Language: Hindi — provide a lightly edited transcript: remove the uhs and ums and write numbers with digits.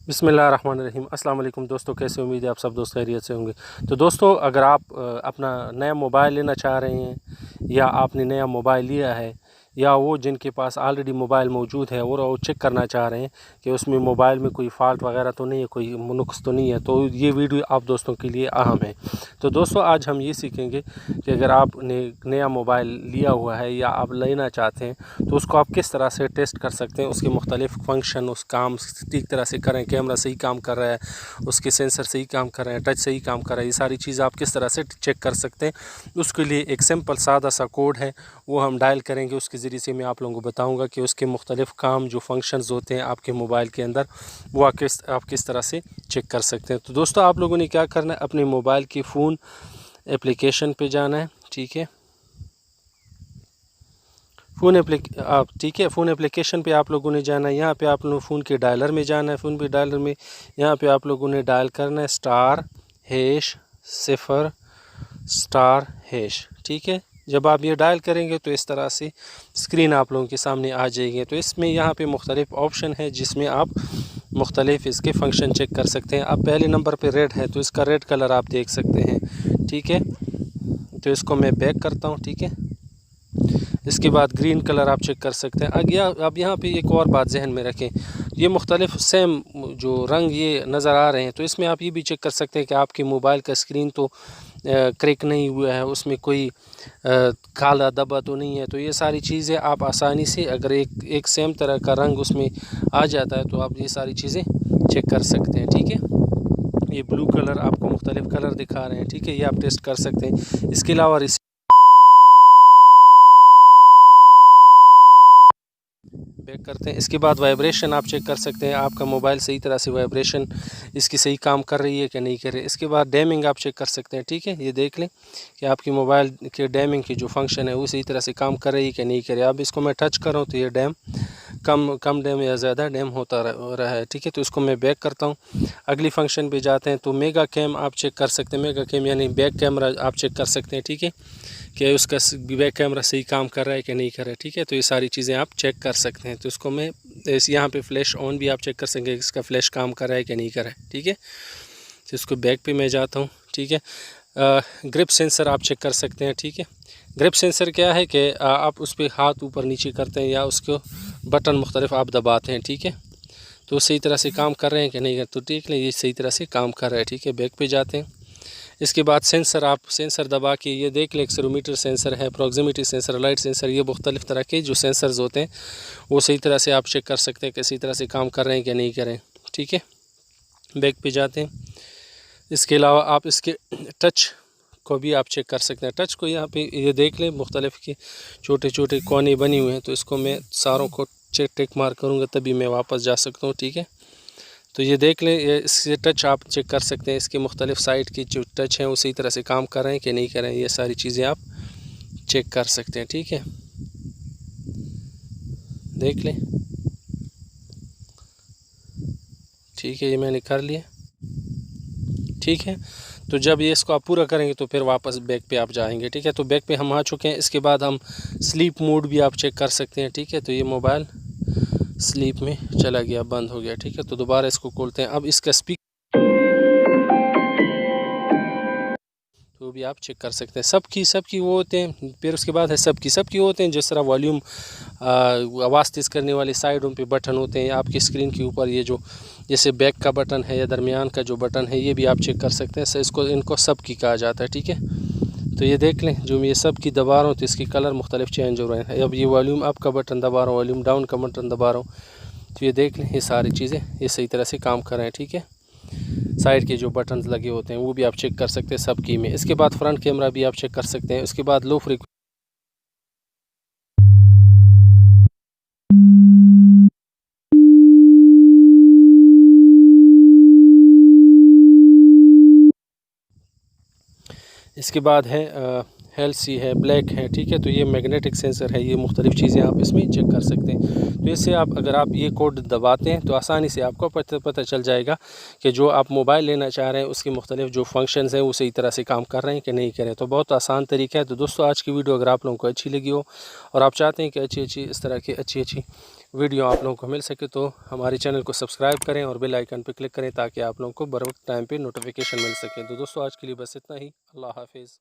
बिस्मिल्लाहिर्रहमानिर्रहीम। अस्सलाम वालेकुम दोस्तों, कैसे उम्मीद है आप सब दोस्त खैरियत से होंगे। तो दोस्तों, अगर आप अपना नया मोबाइल लेना चाह रहे हैं या आपने नया मोबाइल लिया है या वो जिनके पास ऑलरेडी मोबाइल मौजूद है और वो चेक करना चाह रहे हैं कि उसमें मोबाइल में कोई फ़ाल्ट वगैरह तो नहीं है, कोई नुक्स तो नहीं है, तो ये वीडियो आप दोस्तों के लिए अहम है। तो दोस्तों, आज हम ये सीखेंगे कि अगर आपने नया मोबाइल लिया हुआ है या आप लेना चाहते हैं तो उसको आप किस तरह से टेस्ट कर सकते हैं, उसके मुख्तलिफ फंक्शन, उस काम ठीक तरह से करें, कैमरा सही काम कर रहा है, उसके सेंसर सही काम कर रहे हैं, टच सही काम कर रहा है, ये सारी चीज़ आप किस तरह से चेक कर सकते हैं। उसके लिए एक सिंपल सादा सा कोड है, वो हम डायल करेंगे। उसके ज़रिए से मैं आप लोगों को बताऊंगा कि उसके मुख्तलिफ काम जो फंक्शंस होते हैं आपके मोबाइल के अंदर, वो आप किस तरह से चेक कर सकते हैं। तो दोस्तों, आप लोगों ने क्या करना है, अपने मोबाइल की फ़ोन एप्लीकेशन पे जाना है। ठीक है, ठीक है, फ़ोन एप्लीकेशन पे आप लोगों ने जाना है। यहाँ पे आप लोग फ़ोन के डायलर में जाना है। फ़ोन पे डायलर में यहाँ पे आप लोगों ने डायल करना है *0*##। ठीक है, जब आप ये डायल करेंगे तो इस तरह से स्क्रीन आप लोगों के सामने आ जाएगी। तो इसमें यहाँ पे मुख्तलिफ ऑप्शन है जिसमें आप मुख्तलिफ इसके फंक्शन चेक कर सकते हैं। अब पहले नंबर पे रेड है तो इसका रेड कलर आप देख सकते हैं। ठीक है, तो इसको मैं बैक करता हूँ। ठीक है, इसके बाद ग्रीन कलर आप चेक कर सकते हैं। अब यहाँ पे एक और बात जहन में रखें, ये मुख्तलिफ सेम जो रंग ये नज़र आ रहे हैं, तो इसमें आप ये भी चेक कर सकते हैं कि आपके मोबाइल का स्क्रीन तो क्रैक नहीं हुआ है, उसमें कोई काला धब्बा तो नहीं है। तो ये सारी चीज़ें आप आसानी से, अगर एक सेम तरह का रंग उसमें आ जाता है तो आप ये सारी चीज़ें चेक कर सकते हैं। ठीक है, ये ब्लू कलर आपको मुख्तलिफ कलर दिखा रहे हैं। ठीक है, ये आप टेस्ट कर सकते हैं। इसके अलावा बैक करते हैं। इसके बाद वाइब्रेशन आप चेक कर सकते हैं, आपका मोबाइल सही तरह से वाइब्रेशन इसकी सही काम कर रही है कि नहीं कर रही है। इसके बाद डैमिंग आप चेक कर सकते हैं। ठीक है, ये देख लें कि आपकी मोबाइल के डैमिंग की जो फंक्शन है वो सही तरह से काम कर रही है कि नहीं कर रही है। अब इसको मैं टच करूँ तो ये डैम कम डैम या ज़्यादा डैम होता रहा है। ठीक है, तो इसको मैं बैक करता हूँ। अगली फंक्शन पे जाते हैं तो मेगा कैम आप चेक कर सकते हैं। मेगा कैम यानी बैक कैमरा आप चेक कर सकते हैं। ठीक है, कि उसका बैक कैमरा सही काम कर रहा है कि नहीं कर रहा है। ठीक है, तो ये सारी चीज़ें आप चेक कर सकते हैं। तो इसको मैं यहाँ पे फ्लैश ऑन भी आप चेक कर सकेंगे, इसका फ्लैश काम कर रहा है कि नहीं कर रहा है। ठीक है, तो इसको बैक पे मैं जाता हूँ। ठीक है, ग्रिप सेंसर आप चेक कर सकते हैं। ठीक है, ग्रिप सेंसर क्या है कि आप उस पर हाथ ऊपर नीचे करते हैं या उसको बटन मुख्तलिफ आप दबाते हैं। ठीक है, तो सही तरह से काम कर रहे हैं कि नहीं कर, तो देख लें ये सही तरह से काम कर रहा है। ठीक है, बैक पे जाते हैं। इसके बाद सेंसर आप सेंसर दबा के ये देख लें, एक्सेलेरोमीटर सेंसर है, प्रॉक्सिमिटी सेंसर, लाइट सेंसर, ये मुख्तलिफ तरह के जो सेंसर्स होते हैं वो सही तरह से आप चेक कर सकते हैं कि सही तरह से काम कर रहे हैं कि नहीं कर रहे हैं। ठीक है, बैक पे जाते हैं। इसके अलावा आप इसके टच को भी आप चेक कर सकते हैं। टच को यहाँ पे ये देख लें, मुख्तलिफ के छोटे छोटे कोने बने हुए हैं, तो इसको मैं सारों को टिक मार्क करूँगा तभी मैं वापस जा सकता हूँ। ठीक है, तो ये देख लें, ये इससे टच आप चेक कर सकते हैं, इसके मुख्तलिफ साइड की जो टच हैं वो सही तरह से काम कर रहे हैं कि नहीं कर रहे हैं, ये सारी चीज़ें आप चेक कर सकते हैं। ठीक है, देख लें। ठीक है, ये मैंने कर लिया। ठीक है, तो जब ये इसको आप पूरा करेंगे तो फिर वापस बैक पे आप जाएंगे। ठीक है, तो बैक पे हम आ चुके हैं। इसके बाद हम स्लीप मोड भी आप चेक कर सकते हैं। ठीक है, तो ये मोबाइल स्लीप में चला गया, बंद हो गया। ठीक है, तो दोबारा इसको खोलते हैं। अब इसका तो भी आप चेक कर सकते हैं। सबकी वो होते हैं। फिर उसके बाद है सबकी होते हैं, जिस तरह वॉल्यूम, आवाज़ तेज़ करने वाले साइडों पे बटन होते हैं आपकी स्क्रीन के ऊपर। ये जो जैसे बैक का बटन है या दरमियान का जो बटन है, ये भी आप चेक कर सकते हैं। इनको सबकी कहा जाता है। ठीक है, तो ये देख लें, जो मैं ये सबकी दबा रहा हूँ तो इसकी कलर मुख्तलिफ चेंज हो रहे हैं। अब ये वॉल्यूम अप का बटन दबा रहा हूँ, वॉल्यूम डाउन का बटन दबा रहा हूँ, तो ये देख लें, ये सारी चीज़ें ये सही तरह से काम कर रहे हैं। ठीक है, साइड के जो बटन्स लगे होते हैं वो भी आप चेक कर सकते हैं सब की में। इसके बाद फ्रंट कैमरा भी आप चेक कर सकते हैं। उसके बाद लो फ्रीक्वेंसी इसके बाद है हेल्सी है, ब्लैक है। ठीक है, तो ये मैग्नेटिक सेंसर है, ये मुख्तलिफ चीज़ें आप इसमें चेक कर सकते हैं। तो इससे आप, अगर आप ये कोड दबाते हैं तो आसानी से आपको पता चल जाएगा कि जो आप मोबाइल लेना चाह रहे हैं उसके मुख्तलिफ जो फंक्शंस हैं वो सही तरह से काम कर रहे हैं कि नहीं कर रहे हैं। तो बहुत आसान तरीका है। तो दोस्तों, आज की वीडियो अगर आप लोगों को अच्छी लगी हो और आप चाहते हैं कि अच्छी इस तरह की अच्छी वीडियो आप लोगों को मिल सके तो हमारे चैनल को सब्सक्राइब करें और बेल आइकन पर क्लिक करें ताकि आप लोगों को बर वक्त टाइम पे नोटिफिकेशन मिल सके। तो दोस्तों आज के लिए बस इतना ही। अल्लाह हाफिज़।